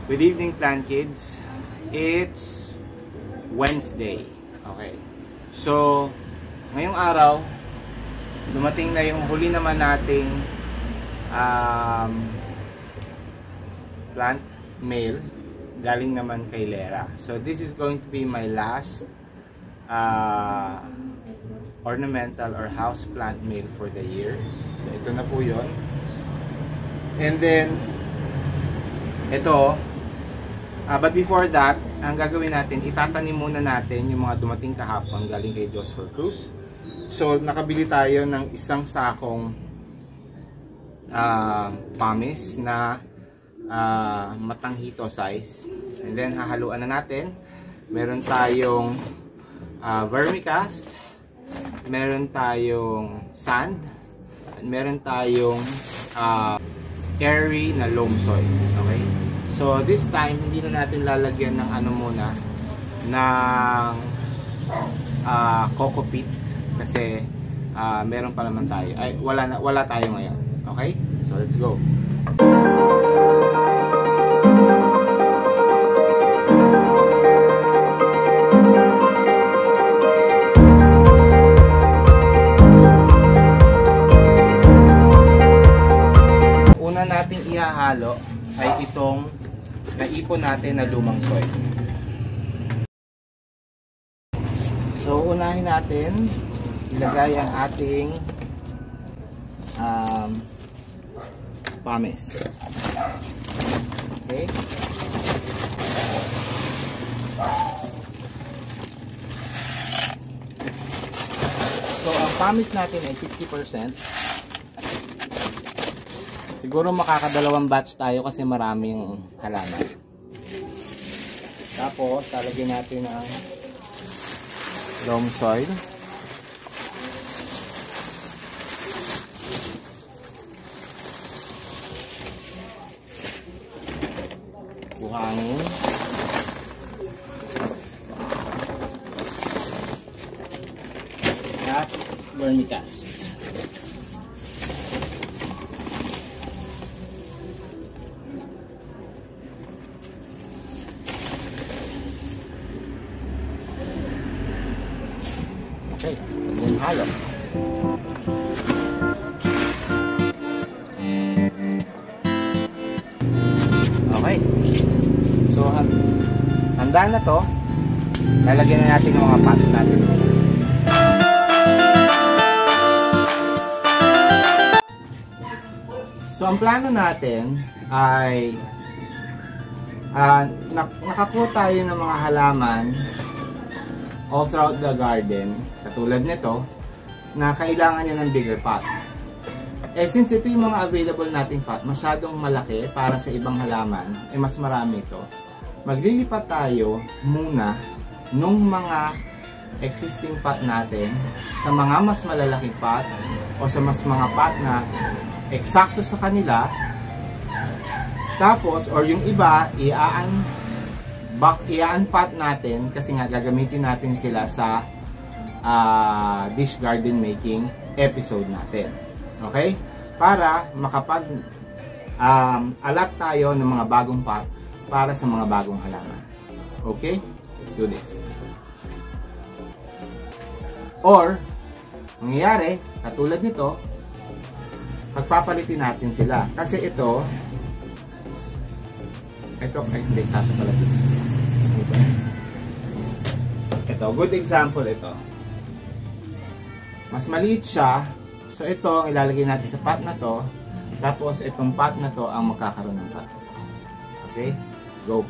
Good evening, plant kids. It's Wednesday. Okay. So, ngayong araw, dumating na yung huli naman nating plant mail galing naman kay Lera. So, this is going to be my last ornamental or house plant mail for the year. So, ito na po yun. And then, ito, but before that, ang gagawin natin, itatanim muna natin yung mga dumating kahapon galing kay Joseph Cruz. So, nakabili tayo ng isang sakong pumice na matanghito size. And then, hahaluan na natin. Meron tayong vermicast, meron tayong sand, at meron tayong airy na loam soil. Okay? So, this time, hindi na natin lalagyan ng ano muna, ng coco peat. Kasi, meron pa naman tayo. Ay, wala tayo ngayon. Okay? So, let's go. Una nating ihahalo ay itong naipon natin na lumang soil. So, unahin natin ilagay ang ating pumice. Okay? So, ang pumice natin ay 60%. Siguro makakadalawang batch tayo kasi maraming halaman. Tapos, talagyan natin ang loam soil. Buhangin. At vermicast. Okay, then halo. Okay. So, handa na to. Lalagyan na natin yung mga pots natin. So, ang plano natin ay nakakuha tayo ng mga halaman all throughout the garden, katulad nito, na kailangan niya ng bigger pot. Eh, since ito yung mga available nating pot, masyadong malaki para sa ibang halaman, eh mas marami ito. Maglilipat tayo muna nung mga existing pot natin sa mga mas malalaking pot o sa mga pot na eksakto sa kanila. Tapos, or yung iba, i-unpot natin kasi nga gagamitin natin sila sa dish garden making episode natin. Okay? Para makapag-alat tayo ng mga bagong pot para sa mga bagong halaman. Okay? Let's do this. Or, mangyayari, katulad nito, pagpapalitin natin sila. Kasi ito, ay hindi, kaso pala dito. Ito, good example ito. Mas maliit siya. So ito, ang ilalagay natin sa pot na to. Tapos itong pot na to ang magkakaroon ng pot. Okay? Let's go.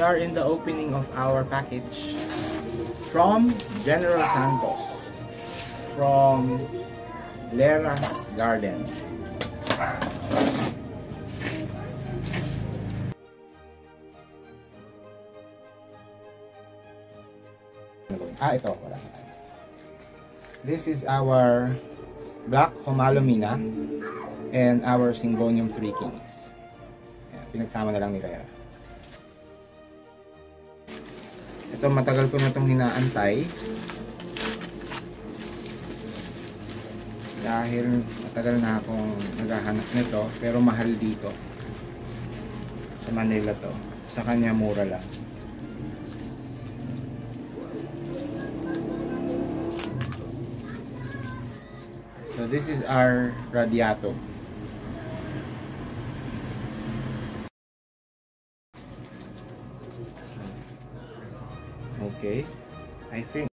are in the opening of our package from General Santos, from Lera's Garden. Ito. Wala. This is our Black Homalomina and our Syngonium Three Kings. Ayan, pinagsama na lang ni Lera. Ito, matagal ko na itong hinaantay. Dahil matagal na akong naghahanap nito, pero mahal dito. Sa Manila to. Sa kanya mura lang. So this is our Radiato. Okay, I think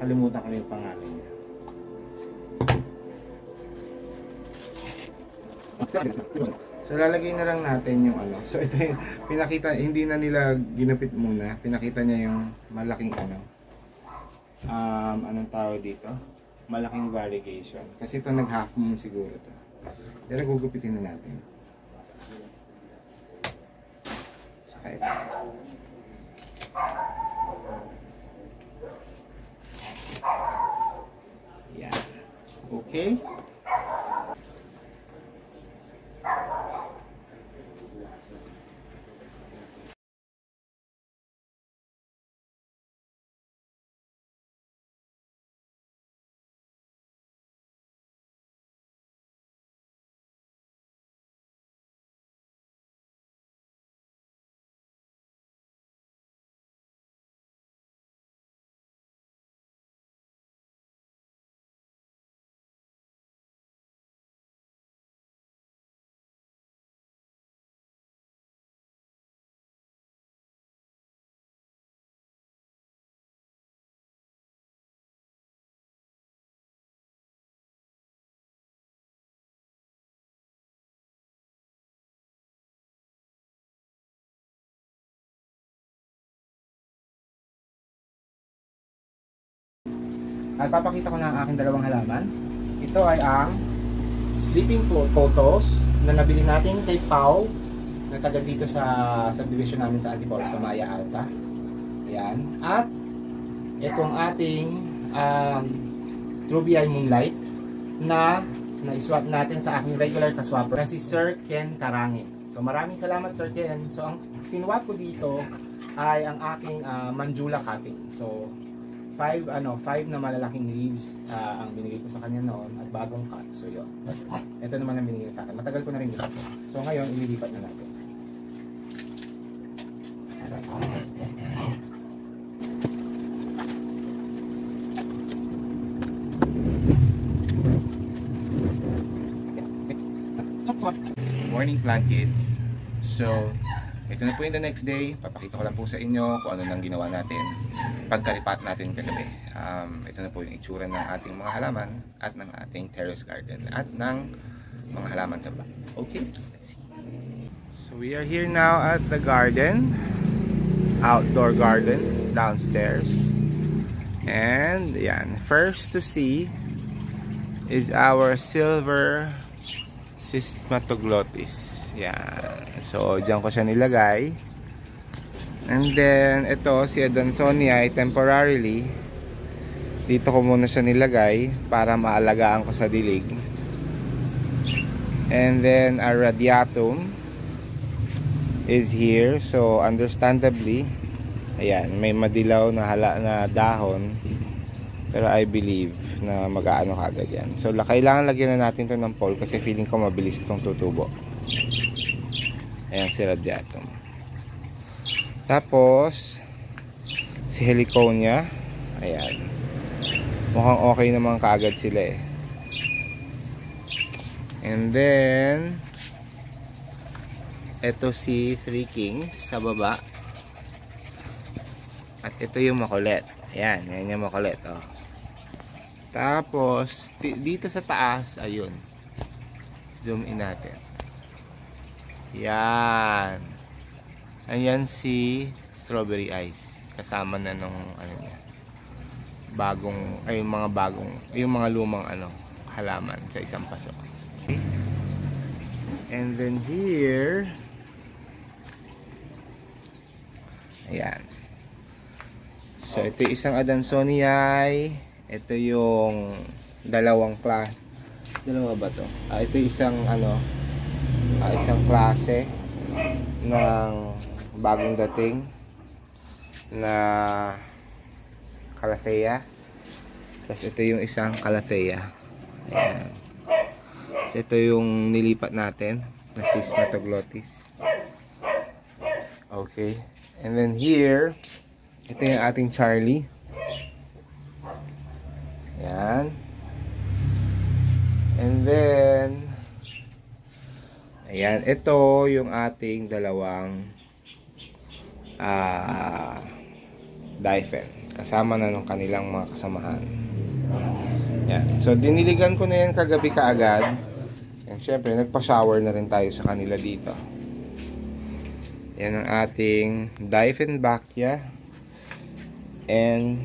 nakalimutan ko na yung pangalan niya. So lalagay na lang natin yung ano. So ito yung pinakita, hindi na nila ginupit muna. Pinakita niya yung malaking ano. Anong tawag dito? Malaking variegation. Kasi ito nag-half moon siguro to. Pero gugupitin na natin. Saka ito. Yan. Okay. At papakita ko na ang aking dalawang halaman. Ito ay ang sleeping photos na nabili natin kay Pau na taga dito sa subdivision namin sa Antipolo sa Maya Alta. Ayan. At itong ating True BI Moonlight na na-swap natin sa aking regular kaswapper na si Sir Ken Tarange. So maraming salamat Sir Ken. So ang sinwap ko dito ay ang aking Manjula cutting. So 5 na malalaking leaves ang binigay ko sa kanya noon at bagong cut. So yun. Ito naman ang binigay sa akin. Matagal ko na rin ito. So ngayon ililipat na natin. Morning plant kids. So ito na po yung the next day. Papakita ko lang po sa inyo kung ano nang ginawa natin pagkalipat natin kagabi. Ito na po yung itsura ng ating mga halaman at ng ating terrace garden at ng mga halaman sa back. Okay, let's see. So we are here now at the garden, outdoor garden downstairs. And yan, first to see is our silver Cismatoglotis. Yan. So, diyan ko siya nilagay. And then, ito, si Adansonia ay temporarily, dito ko muna siya nilagay para maalagaan ko sa dilig. And then, our Radiatum is here. So, understandably, ayan, may madilaw na dahon. Pero I believe na mag-aano kagad yan. So, kailangan lagyan na natin to ng pole kasi feeling ko mabilis itong tutubo. Ayan si Radiatum. Tapos si Heliconia, ayan, mukhang okay naman kaagad sila eh. And then ito si Three Kings sa baba. At ito yung makulit. Ayan, yan yung makulit oh. Tapos dito sa taas, ayun, zoom in natin. Yan. Ayan si Strawberry Ice. Kasama na nung ano niya. Yung mga lumang halaman sa isang paso. Okay. And then here, ayan. So ito yung isang Adansoniae. Ito yung dalawang class. Dalawa ba to? Ito yung isang isang klase ng bagong dating na Calathea. Tapos ito yung isang Calathea. Ayan. So ito yung nilipat natin na Cismatoglotis. Okay. And then here, ito yung ating Charlie. Ayan. And then ayan, ito yung ating dalawang Diphen. Kasama na ng kanilang mga kasamahan. Yan. So, diniligan ko na yan kagabi kaagad. And syempre, nagpa-shower na rin tayo sa kanila dito. Yan ang ating Dieffenbachia. And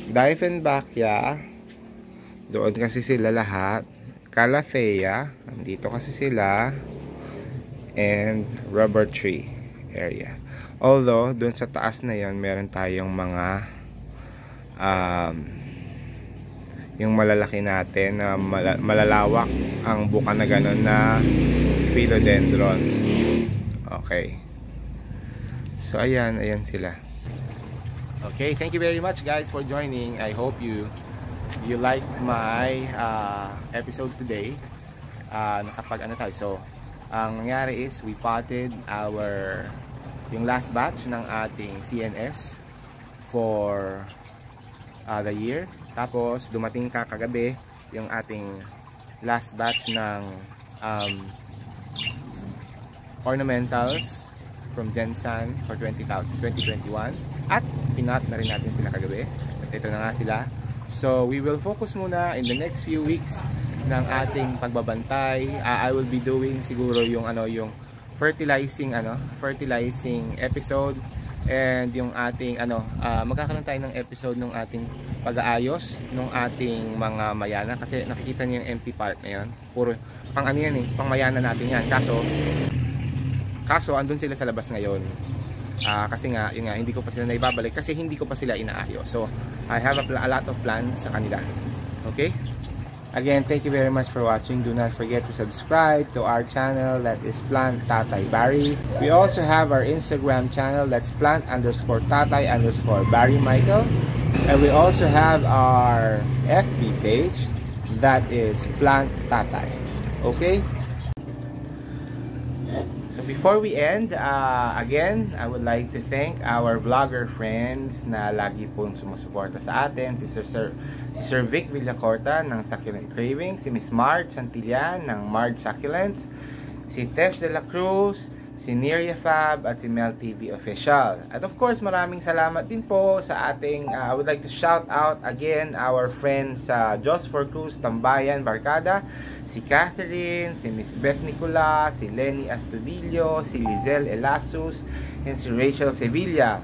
Dieffenbachia, doon kasi sila lahat. Calathea, nandito kasi sila, and rubber tree area. Although, doon sa taas na yon meron tayong mga yung malalaki natin na malalawak ang buka na gano'n na philodendron. Okay. So, ayan sila. Okay, thank you very much guys for joining. I hope you liked my episode today. Nakapag tayo. So, ang nangyari is we potted yung last batch ng ating CNS for the year. Tapos dumating kagabi yung ating last batch ng ornamentals from Gensan for 2021. At pinot na rin natin sila kagabi. At ito na nga sila. So we will focus muna in the next few weeks ng ating pagbabantay. I will be doing siguro yung fertilizing episode And yung ating magkakaroon tayo ng episode ng ating pag-aayos ng ating mga mayana, kasi nakikita niyo yung empty part na yun, puro pang ano yan pang mayana natin yan, kaso andun sila sa labas ngayon. Kasi nga, yun nga, hindi ko pa sila naibabalik kasi hindi ko pa sila inaayos. So I have a lot of plans sa kanila. Okay? Again, thank you very much for watching. Do not forget to subscribe to our channel, that is Plant Tatay Barry. We also have our Instagram channel, that's plant_tatay_Barry Michael. And we also have our FB page, that is Plant Tatay. Okay? So before we end, again, I would like to thank our vlogger friends na lagi pong sumusuporta sa atin. Si Sir Vic Villacorta ng Succulent Cravings, si Miss Marge Santillan ng Marge Succulents, si Tess de la Cruz, si Neria Fab, at si Mel TV Official. At of course, maraming salamat din po sa ating, I would like to shout out again our friends sa Jos for Cruz, Tambayan, Barkada, si Catherine, si Miss Beth Nicola, si Lenny Astudillo, si Lizelle Elasus, and si Rachel Sevilla.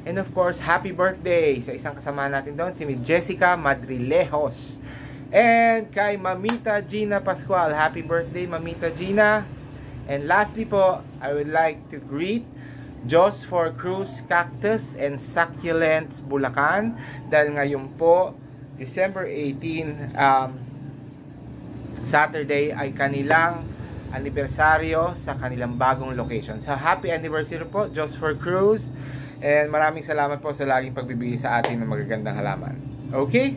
And of course, happy birthday sa isang kasama natin doon, si Miss Jessica Madrilejos. And kay Mamita Gina Pascual, happy birthday Mamita Gina. And lastly po, I would like to greet Jos for Cruz Cactus and Succulents Bulacan, dahil ngayon po, December 18, Saturday, ay kanilang anibersaryo sa kanilang bagong location. So happy anniversary po, Jos for Cruz, and maraming salamat po sa laging pagbibigay sa atin ng magagandang halaman. Okay?